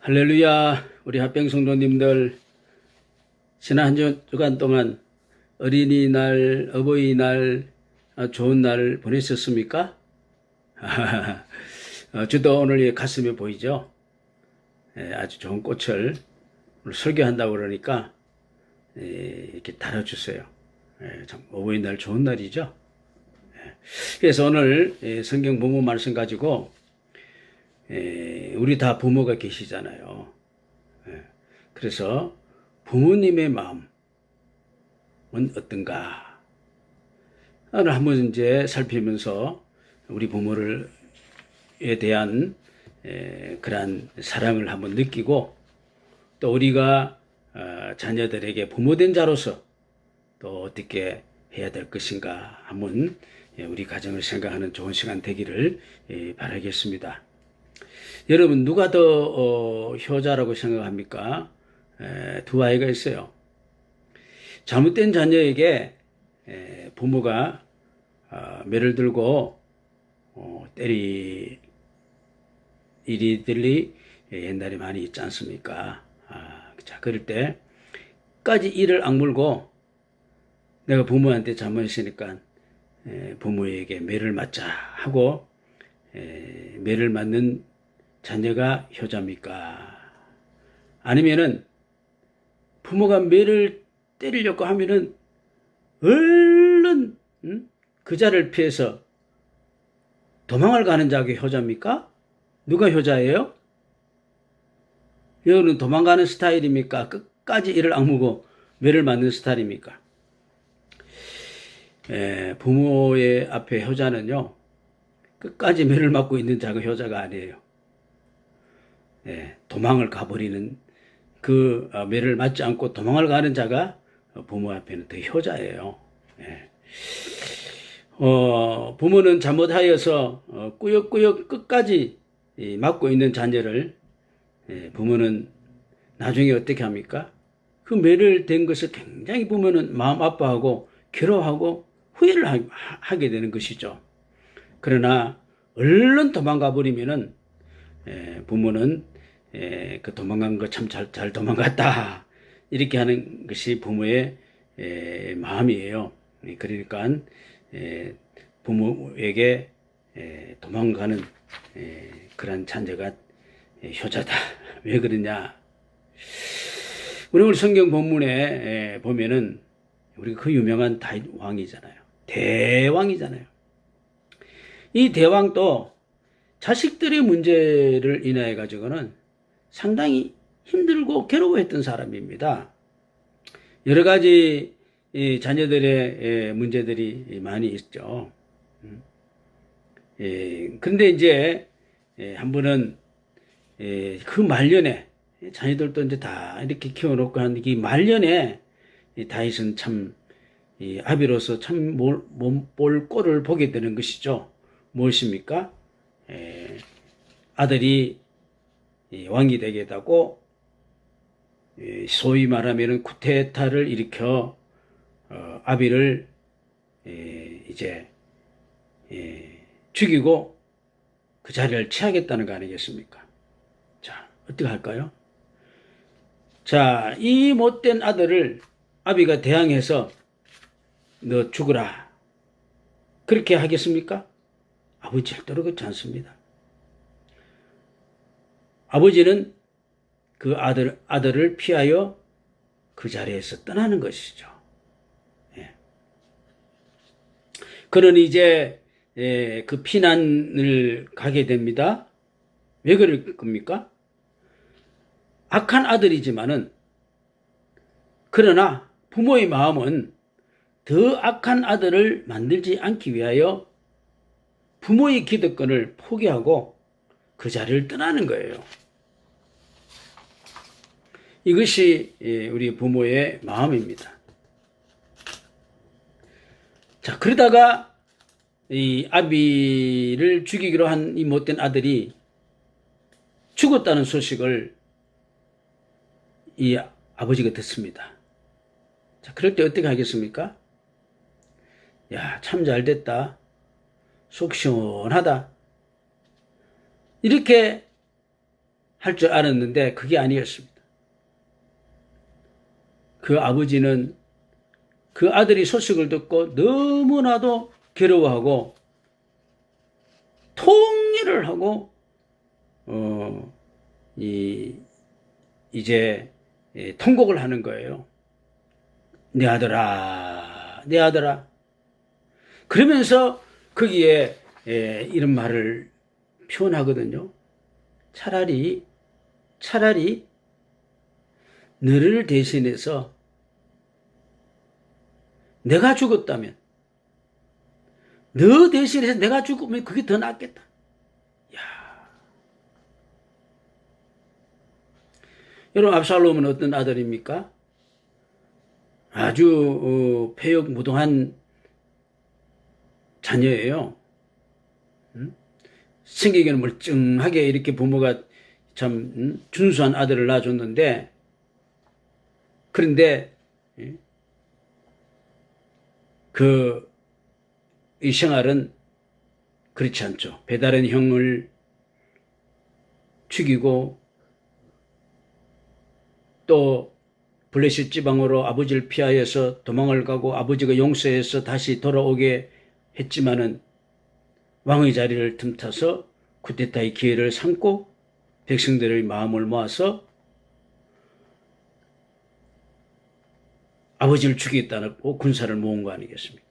할렐루야. 우리 합병 성도님들, 지난 한 주간 동안 어린이날, 어버이날, 좋은 날 보내셨습니까? 저도 오늘 가슴에 보이죠? 아주 좋은 꽃을 오늘 설교한다고 그러니까 이렇게 달아주세요. 참 어버이날 좋은 날이죠? 그래서 오늘 성경 본문 말씀 가지고 우리 다 부모가 계시잖아요. 그래서 부모님의 마음은 어떤가? 오늘 한번 이제 살피면서 우리 부모를에 대한 그러한 사랑을 한번 느끼고 또 우리가 자녀들에게 부모된 자로서 또 어떻게 해야 될 것인가 한번 우리 가정을 생각하는 좋은 시간 되기를 바라겠습니다. 여러분 누가 더 효자라고 생각합니까? 두 아이가 있어요. 잘못된 자녀에게 부모가 매를 들고 이리들이 옛날에 많이 있지 않습니까? 자, 그럴 때까지 이를 악물고 내가 부모한테 잘못했으니까 부모에게 매를 맞자 하고 매를 맞는 자녀가 효자입니까? 아니면은 부모가 매를 때리려고 하면은 얼른 그 자를 피해서 도망을 가는 자가 효자입니까? 누가 효자예요? 여러분은 도망가는 스타일입니까? 끝까지 이를 악물고 매를 맞는 스타일입니까? 부모의 앞에 효자는요, 끝까지 매를 맞고 있는 자가 효자가 아니에요. 도망을 가버리는 그 매를 맞지 않고 도망을 가는 자가 부모 앞에는 더 효자예요. 부모는 잘못하여서 꾸역꾸역 끝까지 맞고 있는 자녀를 부모는 나중에 어떻게 합니까? 그 매를 댄 것을 굉장히 부모는 마음 아파하고 괴로워하고 후회를 하게 되는 것이죠. 그러나 얼른 도망가 버리면은 부모는 그 도망간 거 참 잘 도망갔다 이렇게 하는 것이 부모의 마음이에요. 그러니까 부모에게 도망가는 그런 자녀가 효자다. 왜 그러냐? 오늘 성경 본문에 보면은 우리가 그 유명한 다윗 왕이잖아요. 대왕이잖아요. 이 대왕도 자식들의 문제를 인하여 가지고는 상당히 힘들고 괴로워했던 사람입니다. 여러 가지 자녀들의 문제들이 많이 있죠. 그런데 이제 한 번은 그 말년에 자녀들도 이제 다 이렇게 키워놓고 하는 이 말년에 다윗은 참 아비로서 참 볼 꼴을 보게 되는 것이죠. 무엇입니까? 아들이 왕이 되겠다고 소위 말하면 쿠데타를 일으켜 아비를 이제 죽이고 그 자리를 취하겠다는 거 아니겠습니까? 자, 어떻게 할까요? 자, 이 못된 아들을 아비가 대항해서 너 죽으라 그렇게 하겠습니까? 아버지 절대로 그렇지 않습니다. 아버지는 그 아들을 피하여 그 자리에서 떠나는 것이죠. 그는 이제 그 피난을 가게 됩니다. 왜 그럴 겁니까? 악한 아들이지만은 그러나 부모의 마음은 더 악한 아들을 만들지 않기 위하여 부모의 기득권을 포기하고 그 자리를 떠나는 거예요. 이것이 우리 부모의 마음입니다. 자, 그러다가 이 아비를 죽이기로 한 이 못된 아들이 죽었다는 소식을 이 아버지가 듣습니다. 자, 그럴 때 어떻게 하겠습니까? 야, 참 잘 됐다. 속 시원하다. 이렇게 할 줄 알았는데 그게 아니었습니다. 그 아버지는 그 아들이 소식을 듣고 너무나도 괴로워하고 통일을 하고 이제 통곡을 하는 거예요. 내 아들아, 내 아들아. 그러면서 거기에 이런 말을 표현하거든요. 차라리 너를 대신해서 내가 죽었다면, 너 대신해서 내가 죽으면 그게 더 낫겠다. 야, 여러분, 압살롬은 어떤 아들입니까? 아주 패역무동한 자녀예요. 생기기는 멀쩡하게 이렇게 부모가 참 준수한 아들을 낳아줬는데, 그런데 이 생활은 그렇지 않죠. 배다른 형을 죽이고 또 블레셋 지방으로 아버지를 피하여서 도망을 가고 아버지가 용서해서 다시 돌아오게 했지만은 왕의 자리를 틈타서 쿠데타의 기회를 삼고 백성들의 마음을 모아서 아버지를 죽이겠다고 군사를 모은 거 아니겠습니까?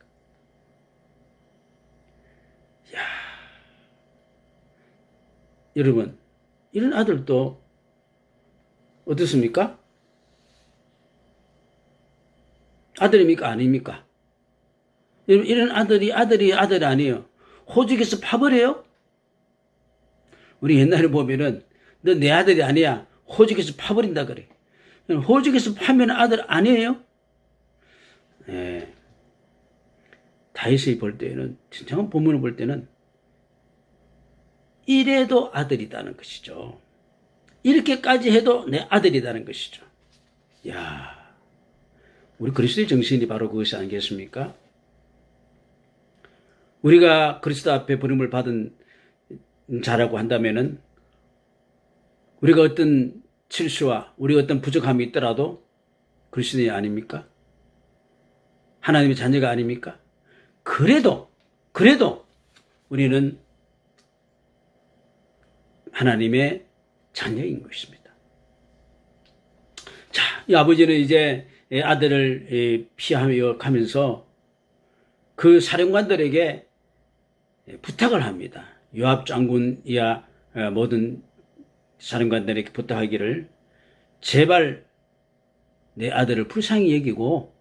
야, 여러분, 이런 아들도 어떻습니까? 아들입니까? 아닙니까? 여러분, 이런 아들이 아니에요. 호적에서 파버려요? 우리 옛날에 보면은 너 내 아들이 아니야. 호적에서 파버린다 그래. 호적에서 파면 아들 아니에요? 네. 다윗이 볼 때는, 진정한 본문을 볼 때는 이래도 아들이다는 것이죠. 이렇게까지 해도 내 아들이다는 것이죠. 야, 우리 그리스도의 정신이 바로 그것이 아니겠습니까? 우리가 그리스도 앞에 부름을 받은 자라고 한다면은 우리가 어떤 실수와 우리 어떤 부족함이 있더라도 그리스도인이 아닙니까? 하나님의 자녀가 아닙니까? 그래도 우리는 하나님의 자녀인 것입니다. 자, 이 아버지는 이제 아들을 피하며 가면서 그 사령관들에게 부탁을 합니다. 요압 장군이야 모든 사령관들에게 부탁하기를 제발 내 아들을 불쌍히 여기고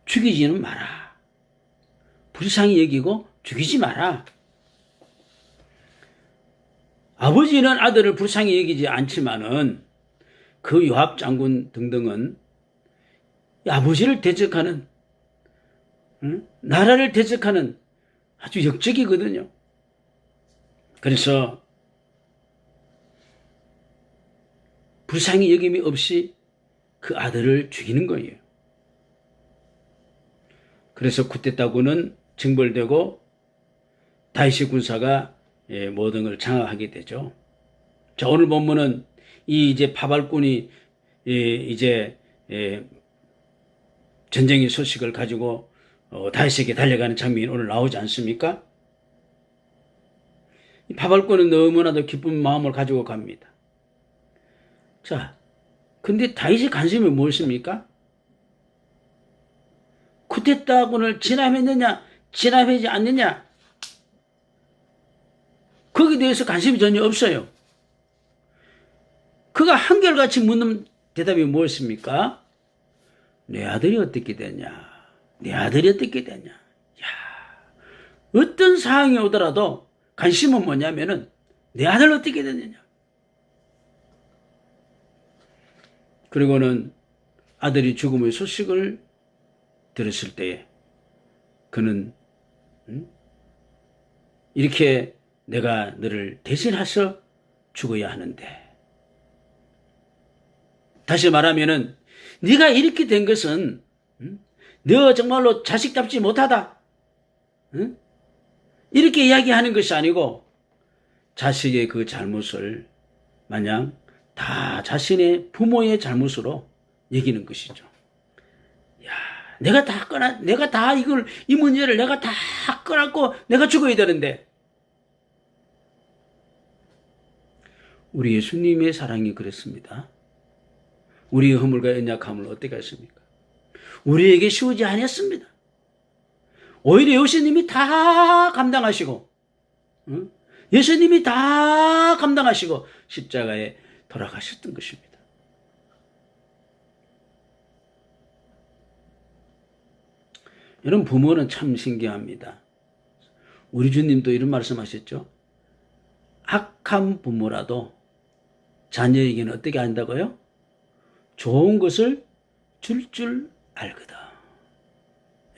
죽이지는 마라. 불쌍히 여기고 죽이지 마라. 아버지는 아들을 불쌍히 여기지 않지만은 그 요압 장군 등등은 아버지를 대적하는, 나라를 대적하는 아주 역적이거든요. 그래서 불쌍히 여김이 없이 그 아들을 죽이는 거예요. 그래서 쿠데타군은 징벌되고 다윗의 군사가 모든 걸 장악하게 되죠. 자, 오늘 본문은 이 이제 파발군이 이제 전쟁의 소식을 가지고 다윗에게 달려가는 장면이 오늘 나오지 않습니까? 이 파발군은 너무나도 기쁜 마음을 가지고 갑니다. 자, 근데 다윗의 관심이 무엇입니까? 쿠데타군을 진압했느냐, 진압하지 않느냐, 거기에 대해서 관심이 전혀 없어요. 그가 한결같이 묻는 대답이 무엇입니까? 내 아들이 어떻게 되냐? 내 아들이 어떻게 되냐? 야, 어떤 상황이 오더라도 관심은 뭐냐면은 내 아들 어떻게 되느냐? 그리고는 아들이 죽음의 소식을 들었을 때에 그는 이렇게 내가 너를 대신해서 죽어야 하는데, 다시 말하면은 네가 이렇게 된 것은 너 정말로 자식답지 못하다, 이렇게 이야기하는 것이 아니고 자식의 그 잘못을 마냥 다 자신의 부모의 잘못으로 여기는 것이죠. 야, 내가 다 이 문제를 내가 다 끌었고 내가 죽어야 되는데. 우리 예수님의 사랑이 그랬습니다. 우리의 허물과 연약함을 어떻게 하십니까? 우리에게 쉬우지 않았습니다. 오히려 예수님이 다 감당하시고, 예수님이 다 감당하시고 십자가에 돌아가셨던 것입니다. 여러분, 부모는 참 신기합니다. 우리 주님도 이런 말씀하셨죠. 악한 부모라도 자녀에게는 어떻게 한다고요? 좋은 것을 줄 알거다.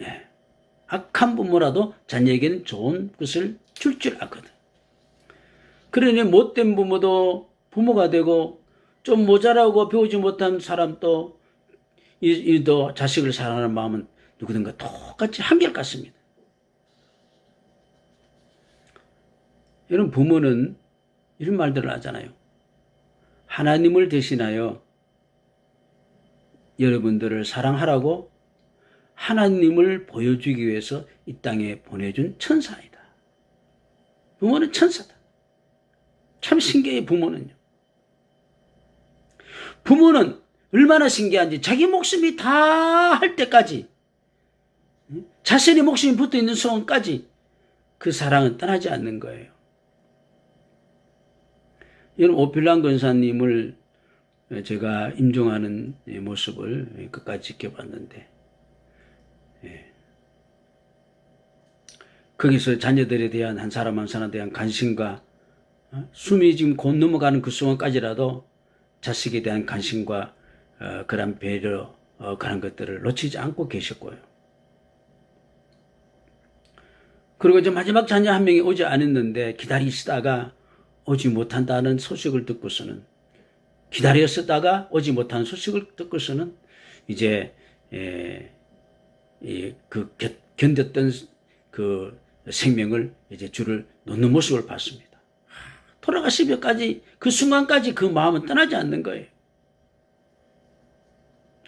예. 악한 부모라도 자녀에게는 좋은 것을 줄 알거든. 그러니 못된 부모도 부모가 되고 좀 모자라고 배우지 못한 사람도 이도 자식을 사랑하는 마음은 누구든가 똑같이 한결같습니다. 여러분, 부모는 이런 말들을 하잖아요. 하나님을 대신하여 여러분들을 사랑하라고 하나님을 보여주기 위해서 이 땅에 보내준 천사이다. 부모는 천사다. 참 신기해요, 부모는요. 부모는 얼마나 신기한지 자기 목숨이 다 할 때까지, 자신의 목숨이 붙어 있는 순간까지 그 사랑은 떠나지 않는 거예요. 여러분, 오필란 권사님을 제가 임종하는 모습을 끝까지 지켜봤는데, 거기서 자녀들에 대한 한 사람 한 사람에 대한 관심과 숨이 지금 곧 넘어가는 그 순간까지라도 자식에 대한 관심과 그런 배려, 그런 것들을 놓치지 않고 계셨고요. 그리고 이제 마지막 자녀 한 명이 오지 않았는데 기다리시다가 오지 못한다는 소식을 듣고서는, 기다렸었다가 오지 못한 소식을 듣고서는 이제 그 견뎠던 그 생명을 이제 줄을 놓는 모습을 봤습니다. 돌아가시기까지 그 순간까지 그 마음은 떠나지 않는 거예요.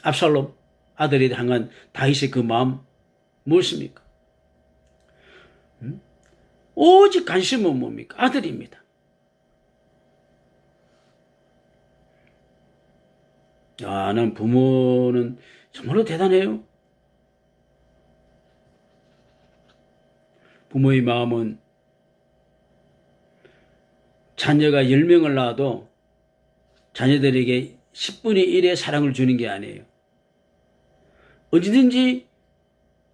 압살롬 아들이 향한 다윗의 그 마음 무엇입니까? 오직 관심은 뭡니까? 아들입니다. 야, 난 부모는 정말로 대단해요. 부모의 마음은 자녀가 10명을 낳아도 자녀들에게 10분의 1의 사랑을 주는 게 아니에요. 어디든지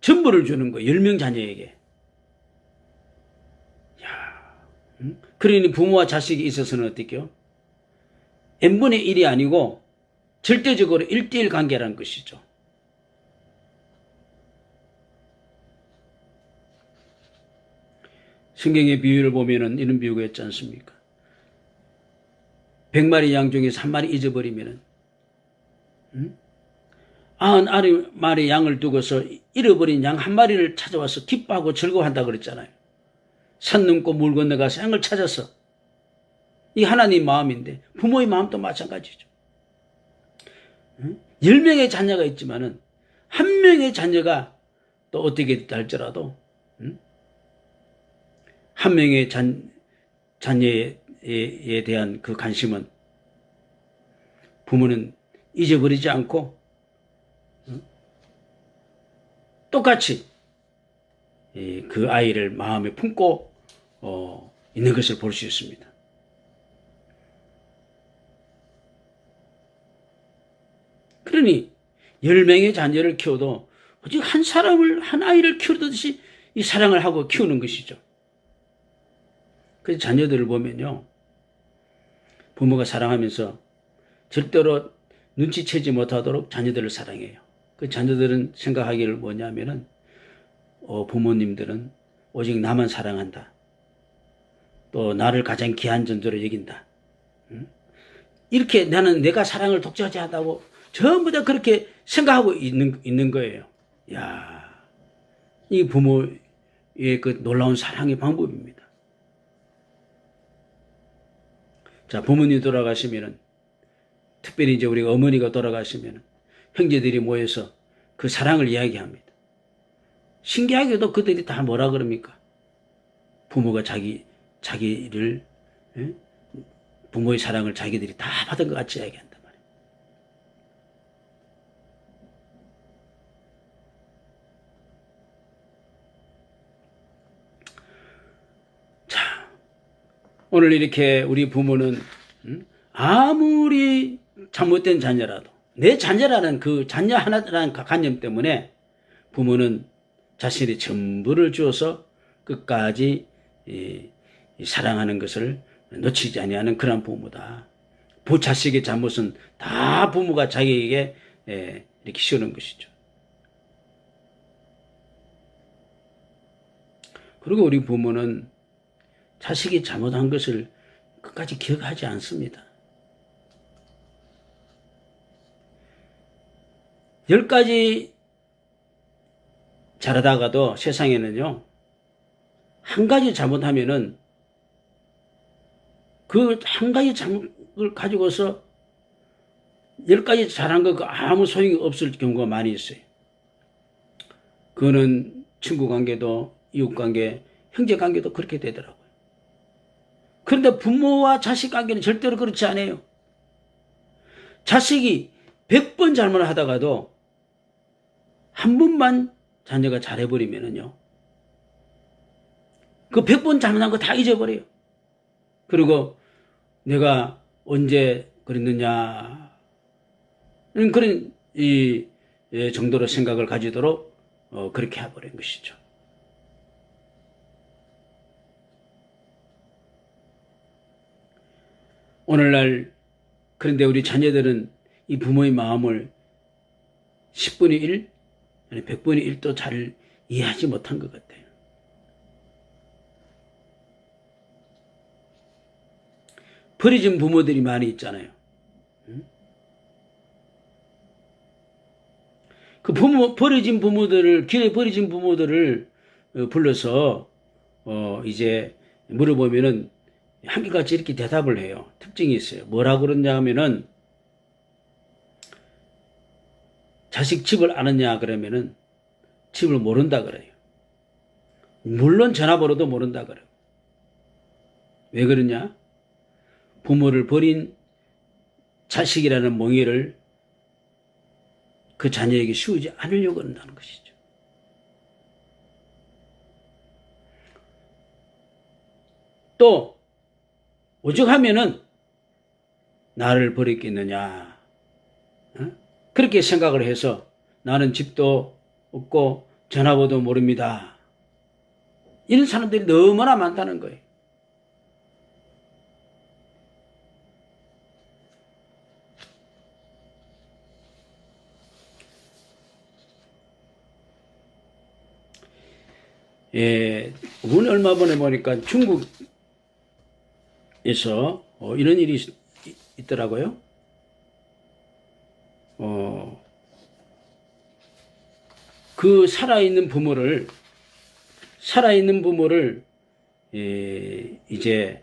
전부를 주는 거예요. 10명 자녀에게. 그러니 부모와 자식이 있어서는 어떻게요? n분의 1이 아니고 절대적으로 1:1 관계라는 것이죠. 성경의 비유를 보면은 이런 비유가 있지 않습니까? 100마리 양 중에서 한 마리 잊어버리면은 90마리 양을 두고서 잃어버린 양 한 마리를 찾아와서 기뻐하고 즐거워한다 그랬잖아요. 산 넘고 물 건너가서 양을 찾아서. 이 하나님 마음인데 부모의 마음도 마찬가지죠. 10명의 자녀가 있지만은 한 명의 자녀가 또 어떻게 할지라도 한 명의 자녀에 대한 그 관심은 부모는 잊어버리지 않고 똑같이 그 아이를 마음에 품고 있는 것을 볼 수 있습니다. 그러니 10명의 자녀를 키워도 오직 한 사람을, 한 아이를 키우듯이 이 사랑을 하고 키우는 것이죠. 그래서 자녀들을 보면요, 부모가 사랑하면서 절대로 눈치채지 못하도록 자녀들을 사랑해요. 그 자녀들은 생각하기를 뭐냐면은 부모님들은 오직 나만 사랑한다. 또 나를 가장 귀한 존재로 여긴다. 이렇게 나는 내가 사랑을 독차지하다고 전부 다 그렇게 생각하고 있는 거예요. 야, 이 부모의 그 놀라운 사랑의 방법입니다. 자, 부모님 돌아가시면은, 특별히 이제 우리 어머니가 돌아가시면은, 형제들이 모여서 그 사랑을 이야기합니다. 신기하게도 그들이 다 뭐라 그럽니까? 부모가 자기를, 예? 부모의 사랑을 자기들이 다 받은 것 같이 이야기한단 말이에요. 자, 오늘 이렇게 우리 부모는 아무리 잘못된 자녀라도 내 자녀라는 그 자녀 하나라는 관념 때문에 부모는 자신의 전부를 주어서 끝까지 사랑하는 것을 놓치지 아니하는 그런 부모다. 자식의 잘못은 다 부모가 자기에게 이렇게 씌우는 것이죠. 그리고 우리 부모는 자식이 잘못한 것을 끝까지 기억하지 않습니다. 10가지 잘하다가도 세상에는요, 한 가지 잘못하면은 그 한 가지 잘못을 가지고서 10가지 잘한 거 아무 소용이 없을 경우가 많이 있어요. 그거는 친구 관계도, 이웃 관계, 형제 관계도 그렇게 되더라고요. 그런데 부모와 자식 관계는 절대로 그렇지 않아요. 자식이 100번 잘못을 하다가도 한 번만 자녀가 잘해버리면은요, 그 100번 잘못한 거 다 잊어버려요. 그리고 내가 언제 그랬느냐, 그런 정도로 생각을 가지도록 그렇게 해버린 것이죠. 오늘날 그런데 우리 자녀들은 이 부모의 마음을 10분의 1, 아니 100분의 1도 잘 이해하지 못한 것 같아요. 버려진 부모들이 많이 있잖아요. 그 버려진 부모들을, 길에 버려진 부모들을 불러서 이제 물어보면은 한결같이 이렇게 대답을 해요. 특징이 있어요. 뭐라고 그러냐 하면은, 자식 집을 아느냐 그러면은 집을 모른다 그래요. 물론 전화번호도 모른다 그래요. 왜 그러냐? 부모를 버린 자식이라는 몽해를 그 자녀에게 씌우지 않으려고 한다는 것이죠. 또 오죽하면은 나를 버렸겠느냐, 그렇게 생각을 해서 나는 집도 없고 전화번호도 모릅니다, 이런 사람들이 너무나 많다는 거예요. 오늘 얼마 전에 보니까 중국에서 이런 일이 있더라고요. 그 살아있는 부모를 이제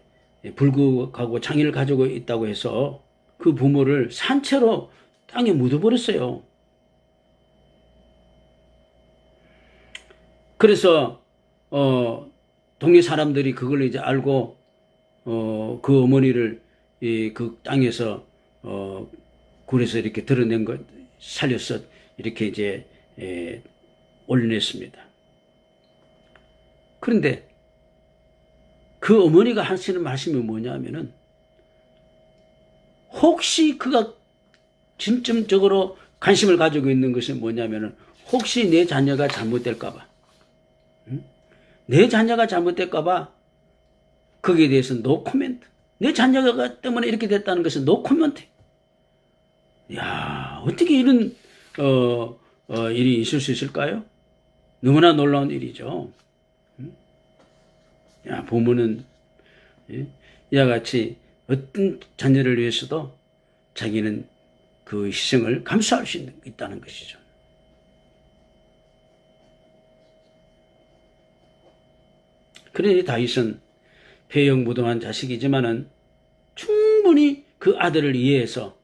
불구하고 장애를 가지고 있다고 해서 그 부모를 산채로 땅에 묻어버렸어요. 그래서 동네 사람들이 그걸 이제 알고 그 어머니를 그 땅에서 굴에서 이렇게 드러낸 것 살려서 이렇게 이제 올려냈습니다. 그런데 그 어머니가 하시는 말씀이 뭐냐면은, 혹시 그가 중점적으로 관심을 가지고 있는 것이 뭐냐면은, 혹시 내 자녀가 잘못될까봐, 내 자녀가 잘못될까봐 거기에 대해서 노 코멘트. 내 자녀가 때문에 이렇게 됐다는 것은 노 코멘트. 야, 어떻게 이런 일이 있을 수 있을까요? 너무나 놀라운 일이죠. 야, 부모는 이와 같이 어떤 자녀를 위해서도 자기는 그 희생을 감수할 수 있다는 것이죠. 그러니 다윗은 폐영무동한 자식이지만은 충분히 그 아들을 이해해서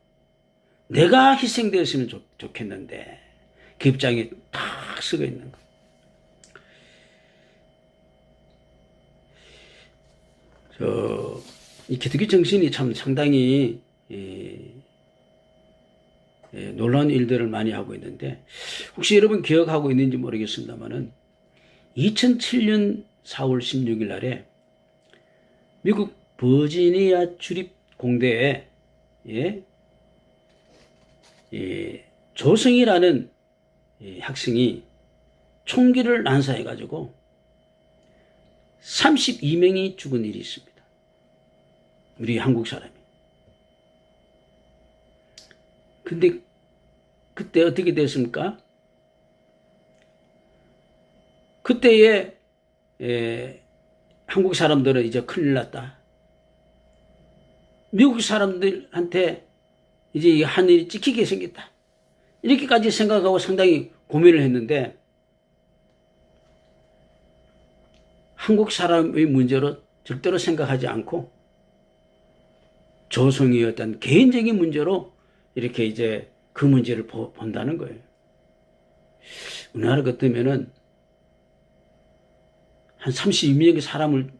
내가 희생되었으면 좋겠는데 그 입장에 탁 쓰고 있는 거. 이 기독교 정신이 참 상당히 놀라운 일들을 많이 하고 있는데, 혹시 여러분 기억하고 있는지 모르겠습니다만은 2007년 4월 16일 날에 미국 버지니아 주립 공대에 조성이라는 학생이 총기를 난사해가지고 32명이 죽은 일이 있습니다. 우리 한국 사람이. 근데 그때 어떻게 됐습니까? 그때에 한국 사람들은 이제 큰일 났다. 미국 사람들한테 이제 이 하늘이 찍히게 생겼다. 이렇게까지 생각하고 상당히 고민을 했는데, 한국 사람의 문제로 절대로 생각하지 않고 조성의 어떤 개인적인 문제로 이렇게 이제 그 문제를 본다는 거예요. 우리나라 같으면은 한 32명의 사람을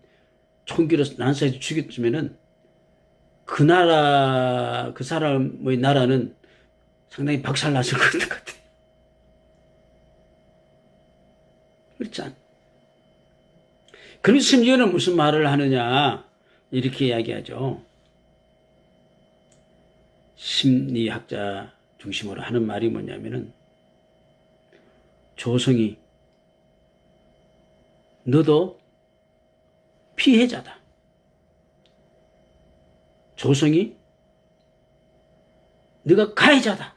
총기로 난사해서 죽였으면은 그 나라, 그 사람의 나라는 상당히 박살났을 것 같아요. 그렇지 않아요? 그래서 심지어는 무슨 말을 하느냐, 이렇게 이야기하죠. 심리학자 중심으로 하는 말이 뭐냐면은, 조성이 너도 피해자다. 조성이 너가 가해자다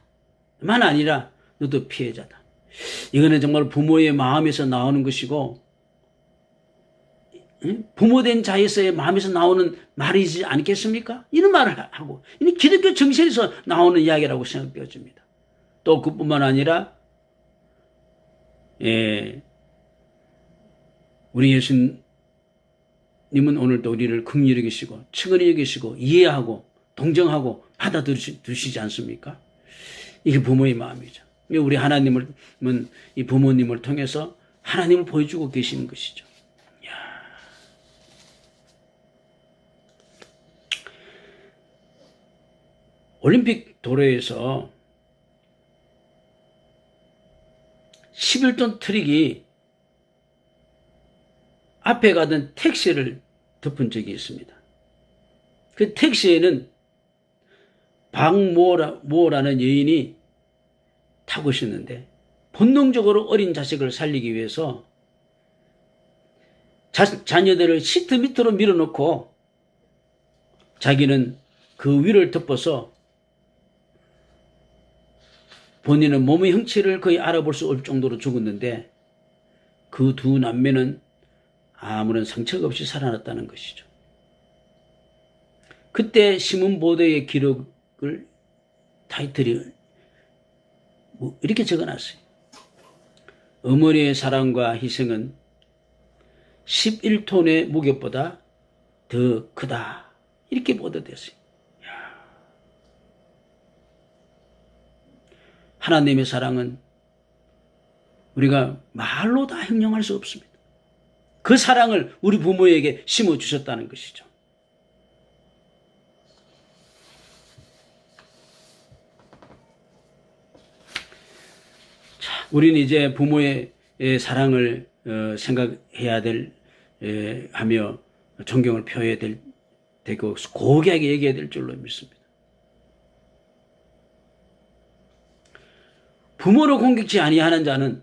만 아니라 너도 피해자다. 이거는 정말 부모의 마음에서 나오는 것이고, 부모된 자에서의 마음에서 나오는 말이지 않겠습니까? 이런 말을 하고, 이는 기독교 정신에서 나오는 이야기라고 생각되어집니다. 또 그뿐만 아니라 우리 예수님은 오늘도 우리를 긍휼히 여기시고 측은히 여기시고 이해하고 동정하고 받아두시지 않습니까? 이게 부모의 마음이죠. 우리 하나님은 이 부모님을 통해서 하나님을 보여주고 계시는 것이죠. 올림픽 도로에서 11톤 트럭이 앞에 가던 택시를 덮은 적이 있습니다. 그 택시에는 박모라는 여인이 타고 있었는데, 본능적으로 어린 자식을 살리기 위해서 자녀들을 시트 밑으로 밀어놓고 자기는 그 위를 덮어서 본인은 몸의 형체를 거의 알아볼 수 없을 정도로 죽었는데, 그 두 남매는 아무런 상처가 없이 살아났다는 것이죠. 그때 신문 보도의 기록을 타이틀이 이렇게 적어놨어요. 어머니의 사랑과 희생은 11톤의 무게보다 더 크다. 이렇게 보도됐어요. 하나님의 사랑은 우리가 말로 다 형용할 수 없습니다. 그 사랑을 우리 부모에게 심어주셨다는 것이죠. 자, 우리는 이제 부모의 사랑을 생각해야 하며 존경을 표해야 되고 고귀하게 얘기해야 될 줄로 믿습니다. 부모를 공경치 아니하는 자는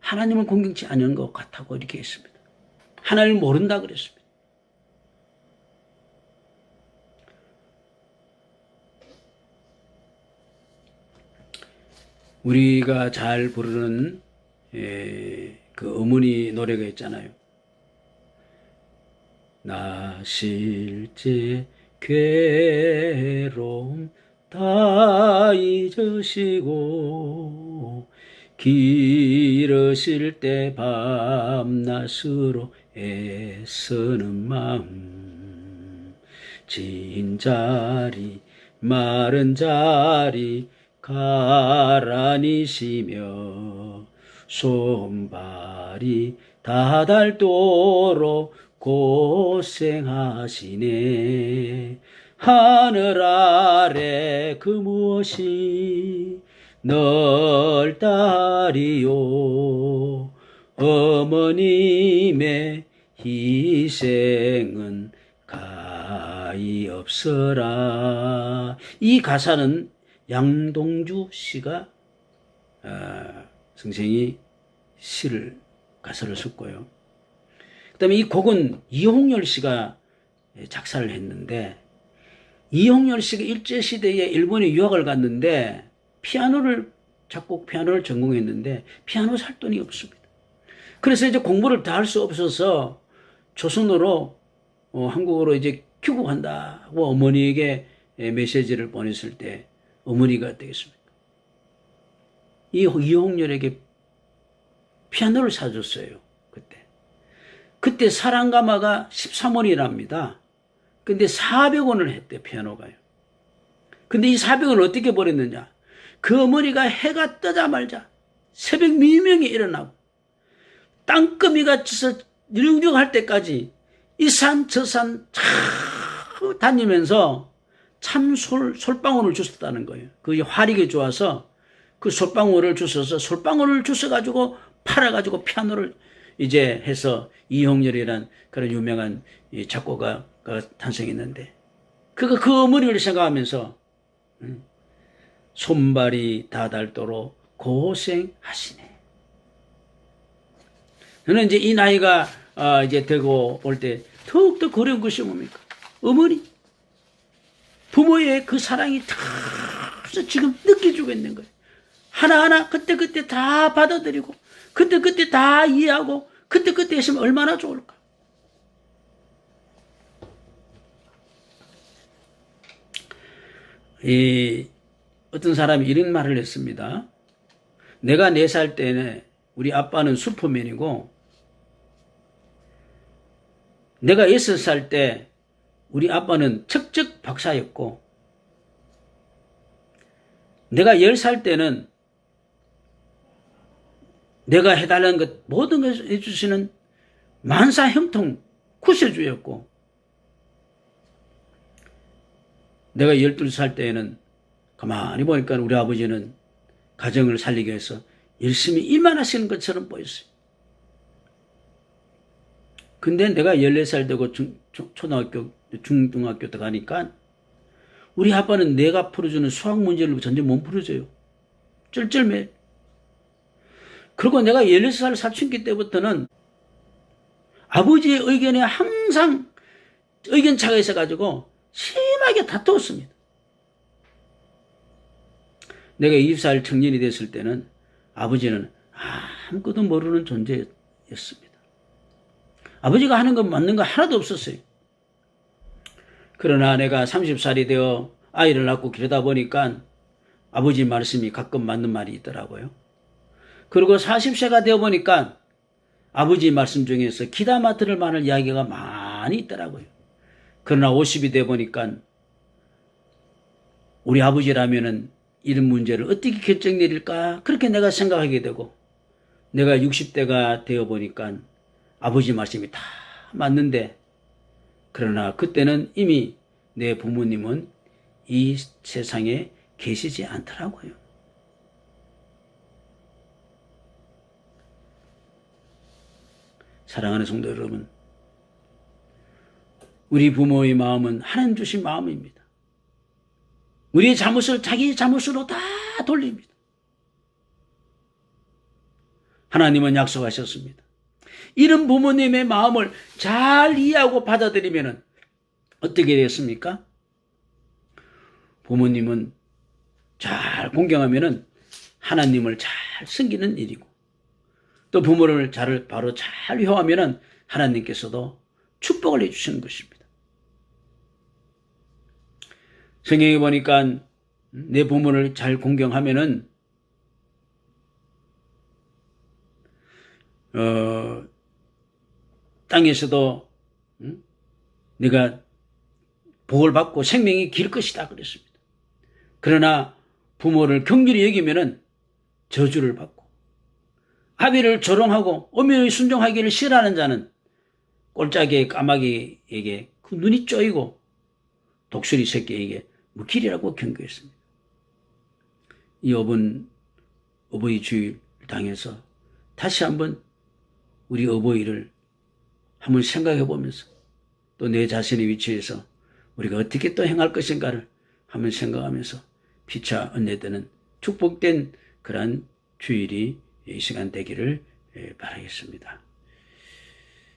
하나님을 공경치 아니하는 것 같다고 이렇게 했습니다. 하나님을 모른다 그랬습니다. 우리가 잘 부르는 그 어머니 노래가 있잖아요. 나 실제 괴로움 다 잊으시고 길으실 때 밤낮으로 애쓰는 마음 진 자리 마른 자리 가라니시며 손발이 다 닳도록 고생하시네. 하늘 아래 그 무엇이 넓다리요. 어머님의 희생은 가히 없어라. 이 가사는 양동주 씨가 선생이 가사를 썼고요. 그 다음에 이 곡은 이홍열 씨가 작사를 했는데, 이홍열 씨가 일제시대에 일본에 유학을 갔는데 작곡 피아노를 전공했는데 피아노 살 돈이 없습니다. 그래서 이제 공부를 다 할 수 없어서 조선으로 한국으로 이제 귀국한다고 어머니에게 메시지를 보냈을 때 어머니가 어떻겠습니까? 이홍열에게 피아노를 사줬어요. 그때 사랑가마가 13원이랍니다. 근데 400원을 했대, 피아노가요. 근데 이 400원을 어떻게 버렸느냐? 그 어머니가 해가 뜨자마자 새벽 미명에 일어나고 땅거미가 져서 유령할 때까지 이 산 저 산 다니면서 참 솔방울을 주셨다는 거예요. 그게 화력이 좋아서 그 솔방울을 주워가지고 팔아가지고 피아노를 이제 해서 이홍열이란 그런 유명한 작곡가가 탄생했는데, 그 어머니를 생각하면서 손발이 다 닳도록 고생하시네. 저는 이제 이 나이가 이제 되고 올 때 더욱더 그리운 것이 뭡니까? 어머니, 부모의 그 사랑이 다 지금 느껴지고 있는 거예요. 하나하나 그때 다 받아들이고 그때 다 이해하고 그때 했으면 얼마나 좋을까. 어떤 사람이 이런 말을 했습니다. 내가 4살 때는 우리 아빠는 슈퍼맨이고, 내가 6살 때 우리 아빠는 척척 박사였고, 내가 10살 때는 내가 해달라는 것 모든 것을 해주시는 만사 형통 구세주였고, 내가 12살 때에는 가만히 보니까 우리 아버지는 가정을 살리기 위해서 열심히 일만 하시는 것처럼 보였어요. 근데 내가 14살 되고 초등학교, 중등학교 때 가니까 우리 아빠는 내가 풀어주는 수학 문제를 전혀 못 풀어줘요. 쩔쩔매. 그리고 내가 16살 사춘기 때부터는 아버지의 의견에 항상 의견차가 있어가지고 심하게 다투었습니다. 내가 20살 청년이 됐을 때는 아버지는 아무것도 모르는 존재였습니다. 아버지가 하는 건 맞는 거 하나도 없었어요. 그러나 내가 30살이 되어 아이를 낳고 그러다 보니까 아버지 말씀이 가끔 맞는 말이 있더라고요. 그리고 40세가 되어 보니까 아버지 말씀 중에서 기다 맡을 만한 이야기가 많이 있더라고요. 그러나 50이 되어 보니까 우리 아버지라면은 이런 문제를 어떻게 결정 내릴까? 그렇게 내가 생각하게 되고, 내가 60대가 되어 보니까 아버지 말씀이 다 맞는데, 그러나 그때는 이미 내 부모님은 이 세상에 계시지 않더라고요. 사랑하는 성도 여러분, 우리 부모의 마음은 하나님 주신 마음입니다. 우리의 잘못을 자기 잘못으로 다 돌립니다. 하나님은 약속하셨습니다. 이런 부모님의 마음을 잘 이해하고 받아들이면 어떻게 됐습니까? 부모님은 잘 공경하면 하나님을 잘 섬기는 일이고, 또 부모를 바로 잘 효하면 하나님께서도 축복을 해주시는 것입니다. 성경에 보니까 내 부모를 잘 공경하면은 땅에서도 내가 복을 받고 생명이 길 것이다 그랬습니다. 그러나 부모를 긍휼히 여기면은 저주를 받고 아비를 조롱하고 어머니의 순종하기를 싫어하는 자는 꼴짝이의 까마귀에게 그 눈이 쪼이고 독수리 새끼에게 물길이라고 경고했습니다. 이 어버이 주일 당해서 다시 한번 우리 어버이를 한번 생각해 보면서 또 내 자신의 위치에서 우리가 어떻게 또 행할 것인가를 한번 생각하면서 피차 은혜되는 축복된 그러한 주일이 이 시간 되기를 바라겠습니다.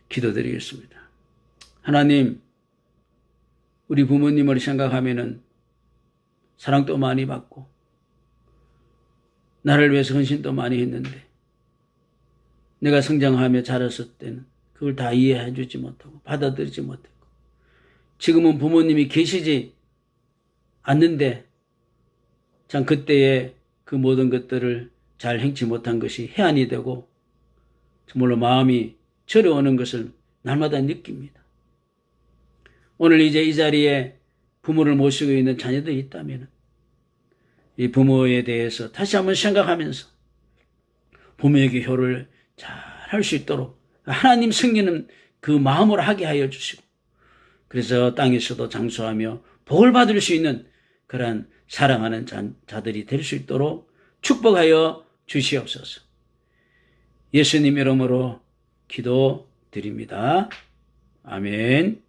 기도드리겠습니다. 하나님, 우리 부모님을 생각하면은 사랑도 많이 받고 나를 위해서 헌신도 많이 했는데 내가 성장하며 자랐을 때는 그걸 다 이해해 주지 못하고 받아들이지 못했고 지금은 부모님이 계시지 않는데 참 그때의 그 모든 것들을 잘 행치 못한 것이 해안이 되고 정말로 마음이 저려오는 것을 날마다 느낍니다. 오늘 이제 이 자리에 부모를 모시고 있는 자녀들이 있다면 이 부모에 대해서 다시 한번 생각하면서 부모에게 효를 잘 할 수 있도록 하나님 승리는 그 마음으로 하게 하여 주시고 그래서 땅에서도 장수하며 복을 받을 수 있는 그러한 사랑하는 자들이 될 수 있도록 축복하여 주시옵소서. 예수님 이름으로 기도드립니다. 아멘.